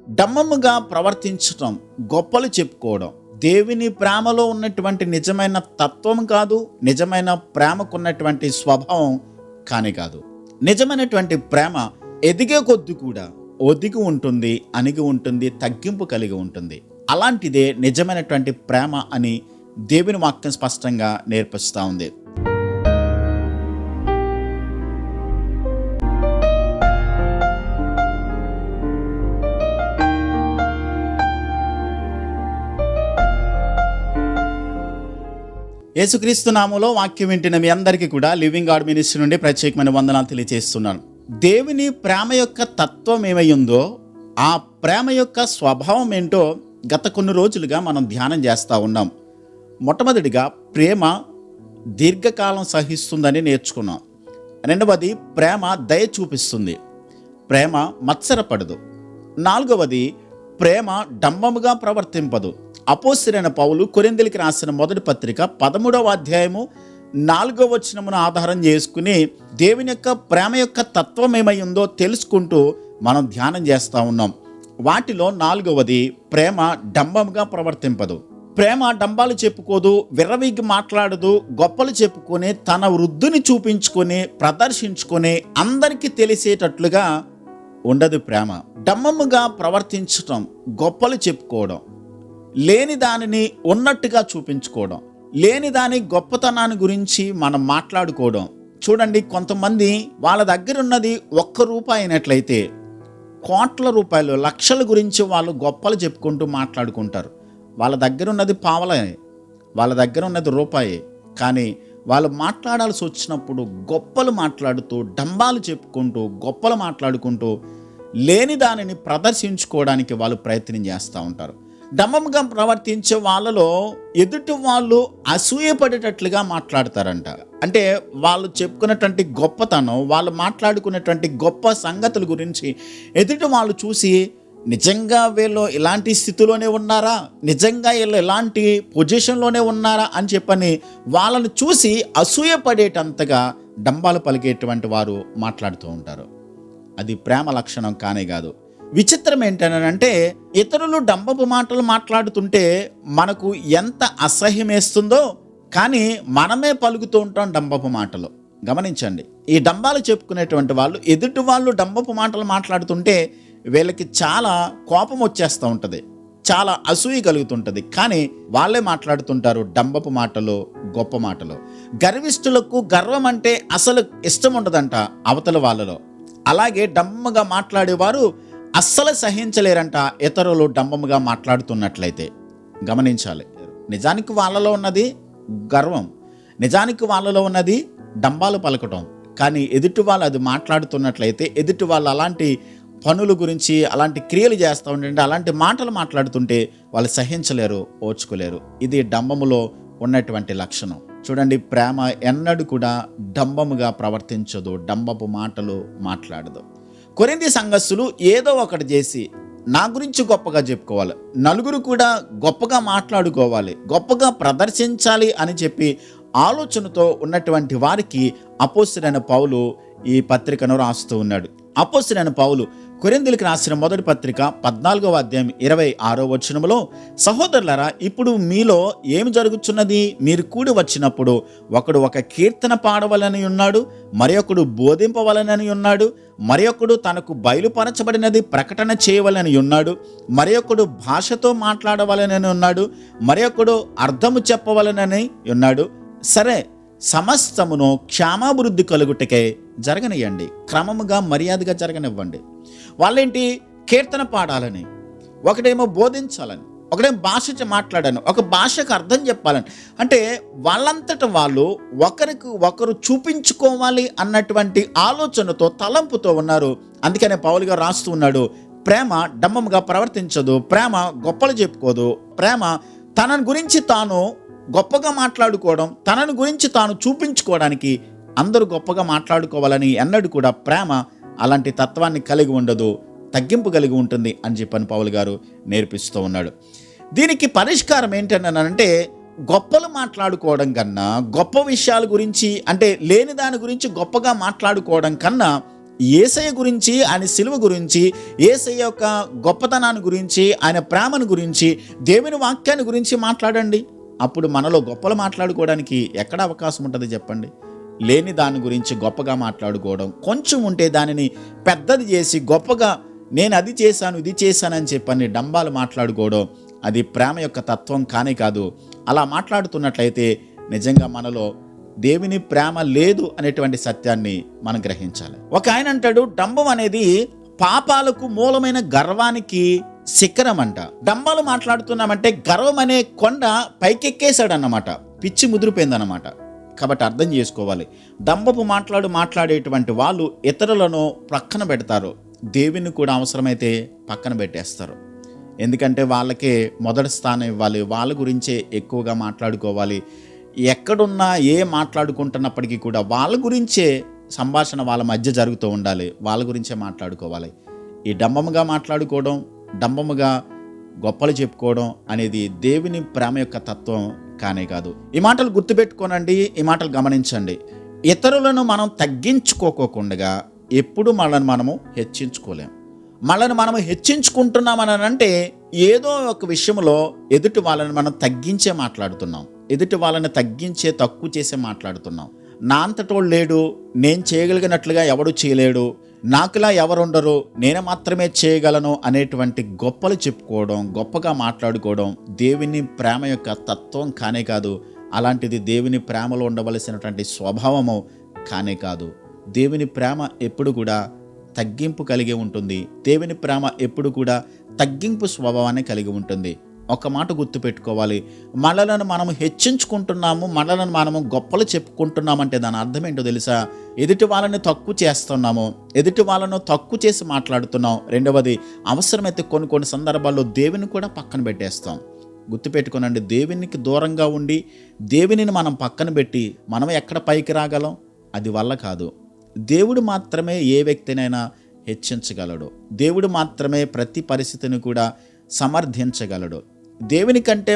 డమ్మముగా ప్రవర్తించటం, గొప్పలు చెప్పుకోవడం దేవుని ప్రేమలో ఉన్నటువంటి నిజమైన తత్వం కాదు, నిజమైన ప్రేమకున్నటువంటి స్వభావం కానే కాదు. నిజమైనటువంటి ప్రేమ ఎదిగే కొద్ది కూడా ఒదిగి ఉంటుంది, అణిగి ఉంటుంది, తగ్గింపు కలిగి ఉంటుంది. అలాంటిదే నిజమైనటువంటి ప్రేమ అని దేవుని వాక్యం స్పష్టంగా నేర్పిస్తూ ఉంది. యేసుక్రీస్తు నామములో వాక్యం వింటున్న మీ అందరికీ కూడా లివింగ్ గాడ్ మినిస్ట్రీ నుండి ప్రత్యేకమైన వందనాలు తెలియజేస్తున్నాను. దేవుని ప్రేమ యొక్క తత్వం ఏమై ఉందో, ఆ ప్రేమ యొక్క స్వభావం ఏంటో గత కొన్ని రోజులుగా మనం ధ్యానం చేస్తూ ఉన్నాం. మొట్టమొదటిగా ప్రేమ దీర్ఘకాలం సహిస్తుందని నేర్చుకున్నాం. రెండవది ప్రేమ దయ చూపిస్తుంది, ప్రేమ మత్సరపడదు. నాలుగవది ప్రేమ డంబముగా ప్రవర్తింపదు. అపోస్తలుడైన పౌలు కొరింథీయులకు రాసిన మొదటి పత్రిక 13వ అధ్యాయము 4వ వచనమును ఆధారం చేసుకుని దేవుని యొక్క ప్రేమ యొక్క తత్వం ఏమై ఉందో తెలుసుకుంటూ మనం ధ్యానం చేస్తూ ఉన్నాం. వాటిలో 4వది ప్రేమ డంబముగా ప్రవర్తింపదు. ప్రేమ డంబాలు చెప్పుకోదు, విర్రవీగి మాట్లాడదు, గొప్పలు చెప్పుకొని తన వృద్ధిని చూపించుకొని ప్రదర్శించుకొని అందరికీ తెలిసేటట్లుగా ఉండదు. ప్రేమ డంబముగా ప్రవర్తించటం, గొప్పలు చెప్పుకోవడం, లేని దానిని ఉన్నట్టుగా చూపించుకోవడం, లేని దాని గొప్పతనాన్ని గురించి మనం మాట్లాడుకోవడం. చూడండి, కొంతమంది వాళ్ళ దగ్గర ఉన్నది ₹1 అయినట్లయితే కోట్ల రూపాయలు, లక్షల గురించి వాళ్ళు గొప్పలు చెప్పుకుంటూ మాట్లాడుకుంటారు. వాళ్ళ దగ్గర ఉన్నది పావలే, వాళ్ళ దగ్గర ఉన్నది రూపాయే, కానీ వాళ్ళు మాట్లాడాల్సి వచ్చినప్పుడు గొప్పలు మాట్లాడుతూ, డంబాలు చెప్పుకుంటూ, గొప్పలు మాట్లాడుకుంటూ లేని దానిని ప్రదర్శించుకోవడానికి వాళ్ళు ప్రయత్నం చేస్తూ ఉంటారు. డంబంగా ప్రవర్తించే వాళ్ళలో ఎదుటి వాళ్ళు అసూయపడేటట్లుగా మాట్లాడతారంట. అంటే వాళ్ళు చెప్పుకున్నటువంటి గొప్పతనం, వాళ్ళు మాట్లాడుకున్నటువంటి గొప్ప సంగతుల గురించి ఎదుటి వాళ్ళు చూసి నిజంగా వీళ్ళు ఇలాంటి స్థితిలోనే ఉన్నారా, నిజంగా వీళ్ళు ఇలాంటి పొజిషన్లోనే ఉన్నారా అని చెప్పని వాళ్ళని చూసి అసూయపడేటంతగా డంబాలు పలికేటువంటి వారు మాట్లాడుతూ ఉంటారు. అది ప్రేమ లక్షణం కానే కాదు. విచిత్రం ఏంటనంటే, ఇతరులు డంబపు మాటలు మాట్లాడుతుంటే మనకు ఎంత అసహ్యం వేస్తుందో, కానీ మనమే పలుకుతూ ఉంటాం డంబపు మాటలు. గమనించండి, ఈ డంబాలు చెప్పుకునేటువంటి వాళ్ళు ఎదుటి వాళ్ళు డంబపు మాటలు మాట్లాడుతుంటే వీళ్ళకి చాలా కోపం వచ్చేస్తూ ఉంటుంది, చాలా అసూయ కలుగుతుంటుంది. కానీ వాళ్ళే మాట్లాడుతుంటారు డంబపు మాటలు, గొప్ప మాటలు. గర్విష్ఠులకు గర్వం అంటే అసలు ఇష్టం ఉండదంట అవతల వాళ్ళలో. అలాగే డంబముగా మాట్లాడేవారు అస్సలు సహించలేరంట ఇతరులు డంబముగా మాట్లాడుతున్నట్లయితే. గమనించాలి, నిజానికి వాళ్ళలో ఉన్నది గర్వం, నిజానికి వాళ్ళలో ఉన్నది డంబాలు పలకటం. కానీ ఎదుటి వాళ్ళు అది మాట్లాడుతున్నట్లయితే, ఎదుటి వాళ్ళు అలాంటి పనుల గురించి, అలాంటి క్రియలు చేస్తూ ఉంటే, అలాంటి మాటలు మాట్లాడుతుంటే వాళ్ళు సహించలేరు, ఓర్చుకోలేరు. ఇది డంబములో ఉన్నటువంటి లక్షణం. చూడండి, ప్రేమ ఎన్నడూ కూడా డంబముగా ప్రవర్తించదు, డంబపు మాటలు మాట్లాడదు. కొరింథీ సంఘస్థులు ఏదో ఒకటి చేసి నా గురించి గొప్పగా చెప్పుకోవాలి, నలుగురు కూడా గొప్పగా మాట్లాడుకోవాలి, గొప్పగా ప్రదర్శించాలి అని చెప్పి ఆలోచనతో ఉన్నటువంటి వారికి అపోస్తలుడైన పౌలు ఈ పత్రికను రాస్తూ ఉన్నాడు. అపోస్తలుడైన పౌలు కొరింథీయులకు రాసిన మొదటి పత్రిక 14వ అధ్యాయం 26వ వచనములో, సహోదరులారా, ఇప్పుడు మీలో ఏమి జరుగుతున్నది? మీరు కూడి వచ్చినప్పుడు ఒకడు ఒక కీర్తన పాడవలని ఉన్నాడు, మరి ఒకడు బోధింపవలనని ఉన్నాడు, మరి ఒకడు తనకు బయలుపరచబడినది ప్రకటన చేయవలని ఉన్నాడు, మరి ఒకడు భాషతో మాట్లాడవలనని ఉన్నాడు, మరి ఒకడు అర్థము చెప్పవలనని ఉన్నాడు. సరే, సమస్తమును క్షేమాభివృద్ధి కలుగుటకై జరగనియండి, క్రమముగా మర్యాదగా జరగనివ్వండి. వాళ్ళేంటి, కీర్తన పాడాలని, ఒకడేమో బోధించాలని, ఒకడేమో భాష మాట్లాడాలని, ఒక భాషకు అర్థం చెప్పాలని. అంటే వాళ్ళంతట వాళ్ళు ఒకరికి ఒకరు చూపించుకోవాలి అన్నటువంటి ఆలోచనతో, తలంపుతో ఉన్నారు. అందుకనే పౌలు గారు రాస్తూ ఉన్నాడు, ప్రేమ డంబముగా ప్రవర్తించదు, ప్రేమ గొప్పలు చెప్పుకోదు, ప్రేమ తనని గురించి తాను గొప్పగా మాట్లాడుకోవడం, తనని గురించి తాను చూపించుకోవడానికి అందరూ గొప్పగా మాట్లాడుకోవాలని ఎన్నడూ కూడా ప్రేమ అలాంటి తత్వాన్ని కలిగి ఉండదు, తగ్గింపు కలిగి ఉంటుంది అని చెప్పని పౌలు గారు నేర్పిస్తూ ఉన్నాడు. దీనికి పరిష్కారం ఏంటనంటే, గొప్పలు మాట్లాడుకోవడం కన్నా, గొప్ప విషయాల గురించి అంటే లేని దాని గురించి గొప్పగా మాట్లాడుకోవడం కన్నా యేసయ్య గురించి, ఆయన సిలువ గురించి, యేసయ్య యొక్క గొప్పతనాన్ని గురించి, ఆయన ప్రేమను గురించి, దేవుని వాక్యాన్ని గురించి మాట్లాడండి. అప్పుడు మనలో గొప్పలు మాట్లాడుకోవడానికి ఎక్కడ అవకాశం ఉంటుంది చెప్పండి? లేని దాని గురించి గొప్పగా మాట్లాడుకోవడం, కొంచెం ఉంటే దానిని పెద్దది చేసి గొప్పగా నేను అది చేశాను ఇది చేశానని చెప్పని డంబాలు మాట్లాడుకోవడం, అది ప్రేమ యొక్క తత్వం కానే కాదు. అలా మాట్లాడుతున్నట్లయితే నిజంగా మనలో దేవుని ప్రేమ లేదు అనేటువంటి సత్యాన్ని మనం గ్రహించాలి. ఒక ఆయన అంటాడు, డంబం అనేది పాపాలకు మూలమైన గర్వానికి శిఖరం అంట. డంబాలు మాట్లాడుతున్నామంటే గర్వం అనే కొండ పైకెక్కేశాడన్నమాట, పిచ్చి ముదిరిపోయిందన్నమాట. కాబట్టి అర్థం చేసుకోవాలి, డంబపు మాట్లాడేటువంటి వాళ్ళు ఇతరులను పక్కన పెడతారు, దేవుని కూడా అవసరమైతే పక్కన పెట్టేస్తారు. ఎందుకంటే వాళ్ళకే మొదటి స్థానం ఇవ్వాలి, వాళ్ళ గురించే ఎక్కువగా మాట్లాడుకోవాలి. ఎక్కడున్నా మాట్లాడుకుంటున్నప్పటికీ కూడా వాళ్ళ గురించే సంభాషణ వాళ్ళ మధ్య జరుగుతూ ఉండాలి, వాళ్ళ గురించే మాట్లాడుకోవాలి. ఈ డంబముగా మాట్లాడుకోవడం, డంబముగా గొప్పలు చెప్పుకోవడం అనేది దేవుని ప్రేమ యొక్క తత్వం కానే కాదు. ఈ మాటలు గుర్తుపెట్టుకోనండి, ఈ మాటలు గమనించండి. ఇతరులను మనం తగ్గించుకోకుండా ఎప్పుడు మనల్ని మనము హెచ్చించుకోలేం. మనల్ని మనము హెచ్చించుకుంటున్నామని అంటే ఏదో ఒక విషయంలో ఎదుటి వాళ్ళని మనం తగ్గించే మాట్లాడుతున్నాం, ఎదుటి వాళ్ళని తగ్గించే తక్కువ చేసే మాట్లాడుతున్నాం. నా అంతటోడు లేడు, నేను చేయగలిగినట్లుగా ఎవడు చేయలేడు, నాకులా ఎవరుండరు, నేను మాత్రమే చేయగలను అనేటువంటి గొప్పలు చెప్పుకోవడం, గొప్పగా మాట్లాడుకోవడం దేవుని ప్రేమ యొక్క తత్వం కానే కాదు. అలాంటిది దేవుని ప్రేమలో ఉండవలసినటువంటి స్వభావము కానే కాదు. దేవుని ప్రేమ ఎప్పుడు కూడా తగ్గింపు కలిగి ఉంటుంది. దేవుని ప్రేమ ఎప్పుడు కూడా తగ్గింపు స్వభావాన్ని కలిగి ఉంటుంది. ఒక మాట గుర్తుపెట్టుకోవాలి, మనలను మనము హెచ్చించుకుంటున్నాము, మనలను మనము గొప్పలు చెప్పుకుంటున్నామంటే దాని అర్థం ఏంటో తెలుసా? ఎదుటి వాళ్ళని తక్కువ చేస్తున్నాము, ఎదుటి వాళ్ళను తక్కువ చేసి మాట్లాడుతున్నాం. రెండవది, అవసరమైతే కొన్ని సందర్భాల్లో దేవుని కూడా పక్కన పెట్టేస్తాం. గుర్తుపెట్టుకోనండి, దేవునికి దూరంగా ఉండి దేవునిని మనం పక్కన పెట్టి మనం ఎక్కడ పైకి రాగలం? అది వల్ల కాదు. దేవుడు మాత్రమే ఏ వ్యక్తినైనా హెచ్చించగలడు, దేవుడు మాత్రమే ప్రతి పరిస్థితిని కూడా సమర్థించగలడు. దేవుని కంటే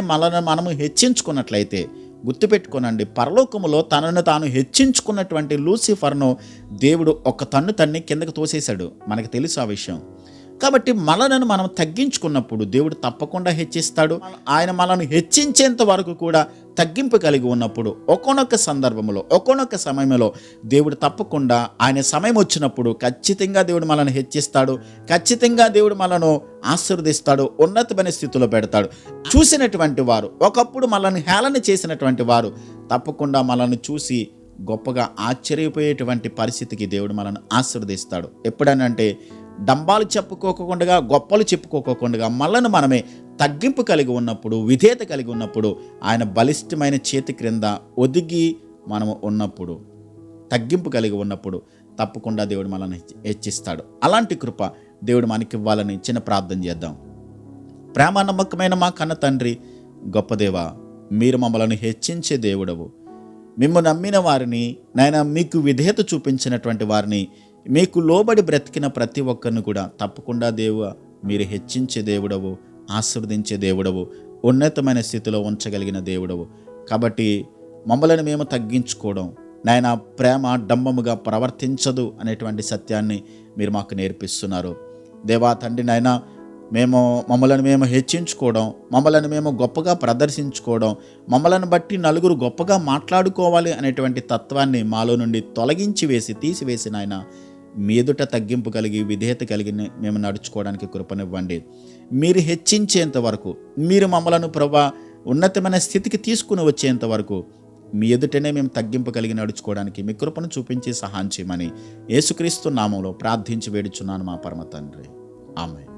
మనము హెచ్చించుకున్నట్లయితే, గుర్తుపెట్టుకోనండి, పరలోకములో తనను తాను హెచ్చించుకున్నటువంటి లూసిఫర్ను దేవుడు ఒక తన్ని కిందకు తోసేశాడు. మనకు తెలుసు ఆ విషయం. కాబట్టి మనలను మనం తగ్గించుకున్నప్పుడు దేవుడు తప్పకుండా హెచ్చిస్తాడు. ఆయన మనల్ని హెచ్చించేంత వరకు కూడా తగ్గింపు కలిగి ఉన్నప్పుడు ఒక్కొక్క సందర్భంలో, ఒక్కొక్క సమయంలో దేవుడు తప్పకుండా ఆయన సమయం వచ్చినప్పుడు ఖచ్చితంగా దేవుడు మనల్ని హెచ్చిస్తాడు, ఖచ్చితంగా దేవుడు మనను ఆశీర్వదిస్తాడు, ఉన్నతమైన స్థితిలో పెడతాడు. చూసినటువంటి వారు, ఒకప్పుడు మనల్ని హేళన చేసినటువంటి వారు తప్పకుండా మనల్ని చూసి గొప్పగా ఆశ్చర్యపోయేటువంటి పరిస్థితికి దేవుడు మనల్ని ఆశీర్వదిస్తాడు. ఎప్పుడనంటే డంబాలు చెప్పుకోకుండా, గొప్పలు చెప్పుకోకుండా మనల్ని మనమే తగ్గింపు కలిగి ఉన్నప్పుడు, విధేయత కలిగి ఉన్నప్పుడు, ఆయన బలిష్టమైన చేతి క్రింద ఒదిగి మనము ఉన్నప్పుడు, తగ్గింపు కలిగి ఉన్నప్పుడు తప్పకుండా దేవుడు మనల్ని హెచ్చిస్తాడు. అలాంటి కృప దేవుడు మనకి ఇవ్వాలని చిన్న ప్రార్థన చేద్దాం. ప్రేమ నమ్మకమైన మా కన్న తండ్రి, గొప్ప దేవా, మీరు మమ్మల్ని హెచ్చించే దేవుడవు. మిమ్ము నమ్మిన వారిని, నాయన మీకు విధేయత చూపించినటువంటి వారిని, మీకు లోబడి బ్రతికిన ప్రతి ఒక్కరిని కూడా తప్పకుండా మీరు హెచ్చించే దేవుడవు, ఆశీర్వదించే దేవుడవు, ఉన్నతమైన స్థితిలో ఉంచగలిగిన దేవుడవు. కాబట్టి మమ్మల్ని మేము తగ్గించుకోవడం, నాయన ప్రేమ డంబముగా ప్రవర్తించదు అనేటువంటి సత్యాన్ని మీరు మాకు నేర్పిస్తున్నారు. దేవా తండ్రి, నాయన మమ్మల్ని మేము హెచ్చించుకోవడం, మమ్మల్ని మేము గొప్పగా ప్రదర్శించుకోవడం, మమ్మల్ని బట్టి నలుగురు గొప్పగా మాట్లాడుకోవాలి అనేటువంటి తత్వాన్ని మాలో నుండి తీసివేసి నాయన మీ ఎదుట తగ్గింపు కలిగి, విధేయత కలిగి మేము నడుచుకోవడానికి కృపనివ్వండి. మీరు హెచ్చించేంత వరకు, మీరు మమ్మలను ప్రభా ఉన్నతమైన స్థితికి తీసుకుని వచ్చేంత వరకు మీ ఎదుటనే మేము తగ్గింపు కలిగి నడుచుకోవడానికి మీ కృపను చూపించి సహాయం చేయమని యేసుక్రీస్తు నామంలో ప్రార్థించి వేడుచున్నాను మా పరమ తండ్రి. ఆమేన్.